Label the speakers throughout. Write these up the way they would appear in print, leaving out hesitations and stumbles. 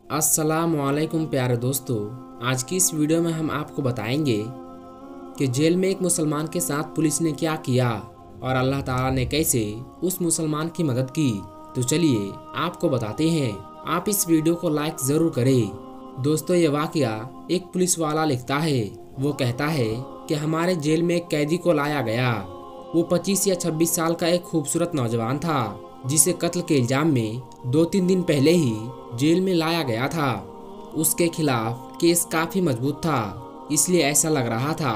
Speaker 1: अस्सलामुअलैकुम प्यारे दोस्तों, आज की इस वीडियो में हम आपको बताएंगे कि जेल में एक मुसलमान के साथ पुलिस ने क्या किया और अल्लाह ताला ने कैसे उस मुसलमान की मदद की। तो चलिए आपको बताते हैं। आप इस वीडियो को लाइक ज़रूर करें। दोस्तों, ये वाकया एक पुलिस वाला लिखता है। वो कहता है कि हमारे जेल में एक कैदी को लाया गया। वो 25 या 26 साल का एक खूबसूरत नौजवान था जिसे कत्ल के इल्जाम में 2-3 दिन पहले ही जेल में लाया गया था। उसके खिलाफ केस काफी मजबूत था, इसलिए ऐसा लग रहा था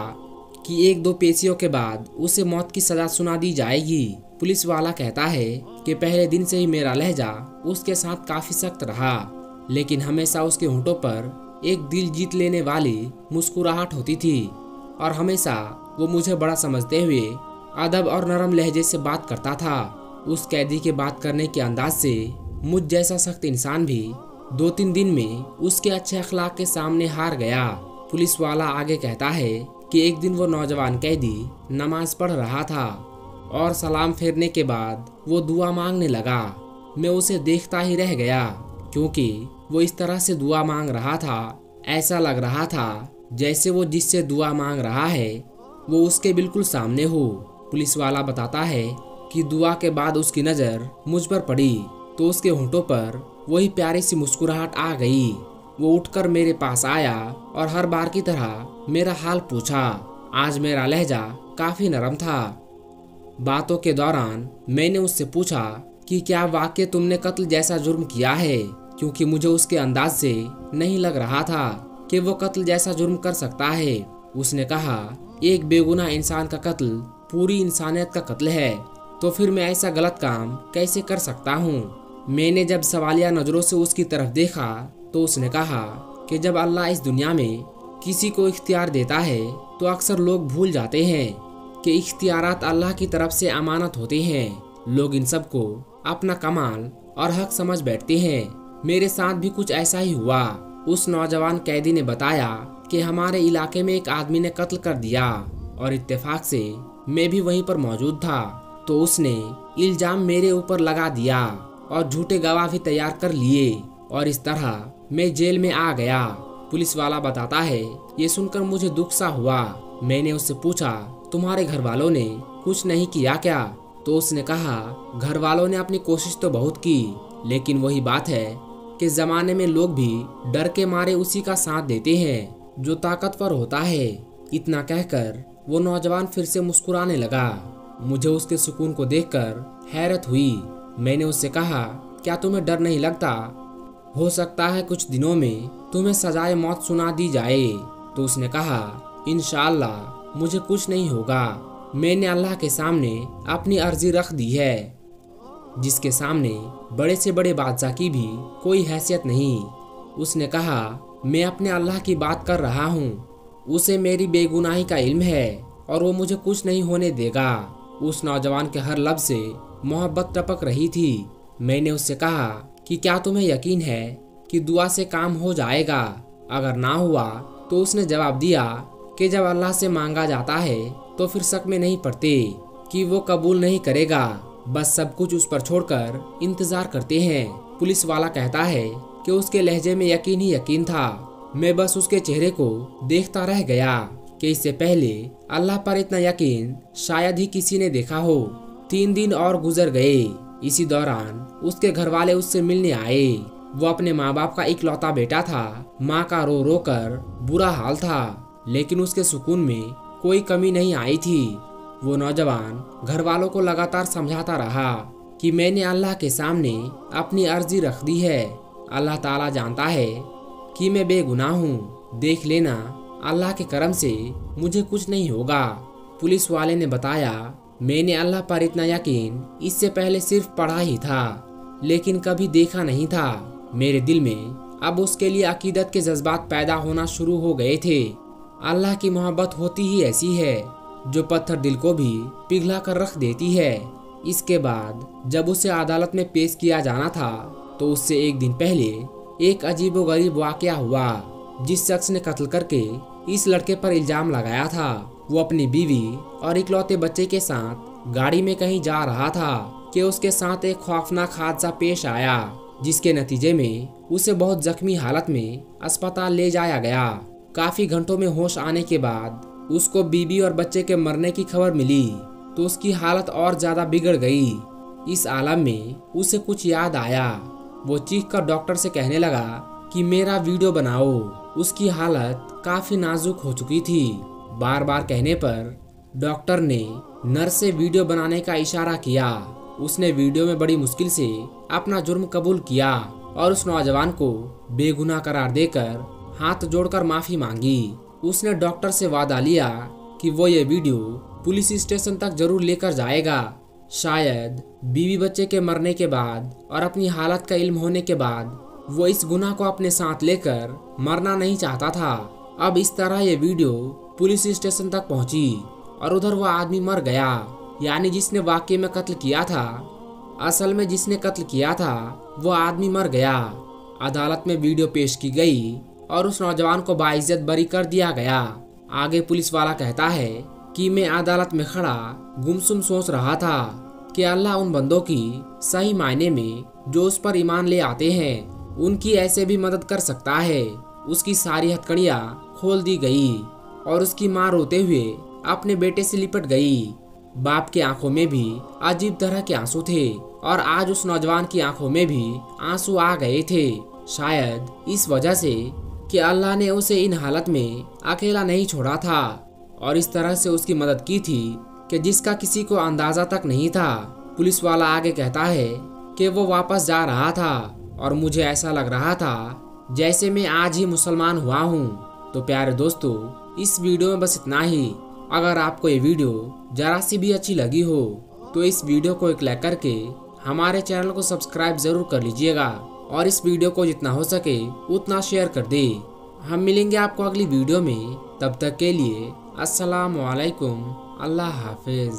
Speaker 1: कि 1-2 पेशियों के बाद उसे मौत की सजा सुना दी जाएगी। पुलिस वाला कहता है कि पहले दिन से ही मेरा लहजा उसके साथ काफी सख्त रहा, लेकिन हमेशा उसके होंठों पर एक दिल जीत लेने वाली मुस्कुराहट होती थी और हमेशा वो मुझे बड़ा समझते हुए अदब और नरम लहजे से बात करता था। उस कैदी के बात करने के अंदाज से मुझ जैसा सख्त इंसान भी 2-3 दिन में उसके अच्छे अखलाक के सामने हार गया। पुलिस वाला आगे कहता है कि एक दिन वो नौजवान कैदी नमाज पढ़ रहा था और सलाम फेरने के बाद वो दुआ मांगने लगा। मैं उसे देखता ही रह गया क्योंकि वो इस तरह से दुआ मांग रहा था, ऐसा लग रहा था जैसे वो जिससे दुआ मांग रहा है वो उसके बिल्कुल सामने हो। पुलिस वाला बताता है कि दुआ के बाद उसकी नज़र मुझ पर पड़ी तो उसके होंठों पर वही प्यारी सी मुस्कुराहट आ गई। वो उठकर मेरे पास आया और हर बार की तरह मेरा हाल पूछा। आज मेरा लहजा काफी नरम था। बातों के दौरान मैंने उससे पूछा कि क्या वाकई तुमने कत्ल जैसा जुर्म किया है, क्योंकि मुझे उसके अंदाज से नहीं लग रहा था कि वो कत्ल जैसा जुर्म कर सकता है। उसने कहा, एक बेगुनाह इंसान का कत्ल पूरी इंसानियत का कत्ल है, तो फिर मैं ऐसा गलत काम कैसे कर सकता हूँ। मैंने जब सवालिया नज़रों से उसकी तरफ देखा तो उसने कहा कि जब अल्लाह इस दुनिया में किसी को इख्तियार देता है तो अक्सर लोग भूल जाते हैं कि इख्तियारात अल्लाह की तरफ से अमानत होते हैं। लोग इन सब को अपना कमाल और हक समझ बैठते हैं। मेरे साथ भी कुछ ऐसा ही हुआ। उस नौजवान कैदी ने बताया कि हमारे इलाके में एक आदमी ने कत्ल कर दिया और इत्तेफाक से मैं भी वहीं पर मौजूद था, तो उसने इल्जाम मेरे ऊपर लगा दिया और झूठे गवाह भी तैयार कर लिए और इस तरह मैं जेल में आ गया। पुलिस वाला बताता है, ये सुनकर मुझे दुख सा हुआ। मैंने उससे पूछा, तुम्हारे घर वालों ने कुछ नहीं किया क्या? तो उसने कहा, घर वालों ने अपनी कोशिश तो बहुत की, लेकिन वही बात है कि जमाने में लोग भी डर के मारे उसी का साथ देते हैं जो ताकतवर होता है। इतना कहकर वो नौजवान फिर से मुस्कुराने लगा। मुझे उसके सुकून को देखकर हैरत हुई। मैंने उससे कहा, क्या तुम्हें डर नहीं लगता? हो सकता है कुछ दिनों में तुम्हें सजाए मौत सुना दी जाए। तो उसने कहा, इंशाअल्लाह मुझे कुछ नहीं होगा। मैंने अल्लाह के सामने अपनी अर्जी रख दी है, जिसके सामने बड़े से बड़े बादशाह की भी कोई हैसियत नहीं। उसने कहा, मैं अपने अल्लाह की बात कर रहा हूँ, उसे मेरी बेगुनाही का इल्म है और वो मुझे कुछ नहीं होने देगा। उस नौजवान के हर लफ्ज़ से मोहब्बत टपक रही थी। मैंने उससे कहा कि क्या तुम्हें यकीन है कि दुआ से काम हो जाएगा? अगर ना हुआ तो उसने जवाब दिया कि जब अल्लाह से मांगा जाता है तो फिर शक में नहीं पड़ते कि वो कबूल नहीं करेगा, बस सब कुछ उस पर छोड़कर इंतजार करते हैं। पुलिस वाला कहता है कि उसके लहजे में यकीन ही यकीन था। मैं बस उसके चेहरे को देखता रह गया कि इससे पहले अल्लाह पर इतना यकीन शायद ही किसी ने देखा हो। 3 दिन और गुजर गए। इसी दौरान उसके घर वाले उससे मिलने आए। वो अपने माँ बाप का इकलौता बेटा था। माँ का रो रो कर बुरा हाल था, लेकिन उसके सुकून में कोई कमी नहीं आई थी। वो नौजवान घर वालों को लगातार समझाता रहा कि मैंने अल्लाह के सामने अपनी अर्जी रख दी है। अल्लाह ताला जानता है कि मैं बेगुनाह हूँ। देख लेना, अल्लाह के करम से मुझे कुछ नहीं होगा। पुलिस वाले ने बताया, मैंने अल्लाह पर इतना यकीन इससे पहले सिर्फ पढ़ा ही था, लेकिन कभी देखा नहीं था। मेरे दिल में अब उसके लिए अकीदत के जज्बात पैदा होना शुरू हो गए थे। अल्लाह की मोहब्बत होती ही ऐसी है जो पत्थर दिल को भी पिघला कर रख देती है। इसके बाद जब उसे अदालत में पेश किया जाना था तो उससे एक दिन पहले एक अजीबोगरीब वाकया हुआ। जिस शख्स ने कत्ल करके इस लड़के पर इल्जाम लगाया था वो अपनी बीवी और इकलौते बच्चे के साथ गाड़ी में कहीं जा रहा था कि उसके साथ एक खौफनाक हादसा पेश आया, जिसके नतीजे में उसे बहुत जख्मी हालत में अस्पताल ले जाया गया। काफी घंटों में होश आने के बाद उसको बीवी और बच्चे के मरने की खबर मिली तो उसकी हालत और ज्यादा बिगड़ गई। इस आलम में उसे कुछ याद आया। वो चीखकर डॉक्टर से कहने लगा कि मेरा वीडियो बनाओ। उसकी हालत काफी नाजुक हो चुकी थी। बार बार कहने पर डॉक्टर ने नर्स से वीडियो बनाने का इशारा किया। उसने वीडियो में बड़ी मुश्किल से अपना जुर्म कबूल किया और उस नौजवान को बेगुनाह करार देकर हाथ जोड़कर माफी मांगी। उसने डॉक्टर से वादा लिया कि वो ये वीडियो पुलिस स्टेशन तक जरूर लेकर जाएगा। शायद बीवी बच्चे के मरने के बाद और अपनी हालत का इल्म होने के बाद वो इस गुनाह को अपने साथ लेकर मरना नहीं चाहता था। अब इस तरह ये वीडियो पुलिस स्टेशन तक पहुंची और उधर वो आदमी मर गया, यानी जिसने वाकई में कत्ल किया था। असल में जिसने कत्ल किया था वो आदमी मर गया। अदालत में वीडियो पेश की गई और उस नौजवान को बाइज्जत बरी कर दिया गया। आगे पुलिस वाला कहता है कि मैं अदालत में खड़ा गुमसुम सोच रहा था कि अल्लाह उन बंदों की सही मायने में जो उस पर ईमान ले आते हैं उनकी ऐसे भी मदद कर सकता है। उसकी सारी हथकड़ियां खोल दी गई और उसकी मां रोते हुए अपने बेटे से लिपट गई। बाप की आंखों में भी अजीब तरह के आंसू थे और आज उस नौजवान की आंखों में भी आंसू आ गए थे। शायद इस वजह से कि अल्लाह ने उसे इन हालत में अकेला नहीं छोड़ा था और इस तरह से उसकी मदद की थी कि जिसका किसी को अंदाजा तक नहीं था। पुलिस वाला आगे कहता है कि वो वापस जा रहा था और मुझे ऐसा लग रहा था जैसे मैं आज ही मुसलमान हुआ हूँ। तो प्यारे दोस्तों, इस वीडियो में बस इतना ही। अगर आपको ये वीडियो जरा सी भी अच्छी लगी हो तो इस वीडियो को एक लाइक करके हमारे चैनल को सब्सक्राइब जरूर कर लीजिएगा और इस वीडियो को जितना हो सके उतना शेयर कर दे। हम मिलेंगे आपको अगली वीडियो में। तब तक के लिए अस्सलाम वालेकुम। अल्लाह हाफिज।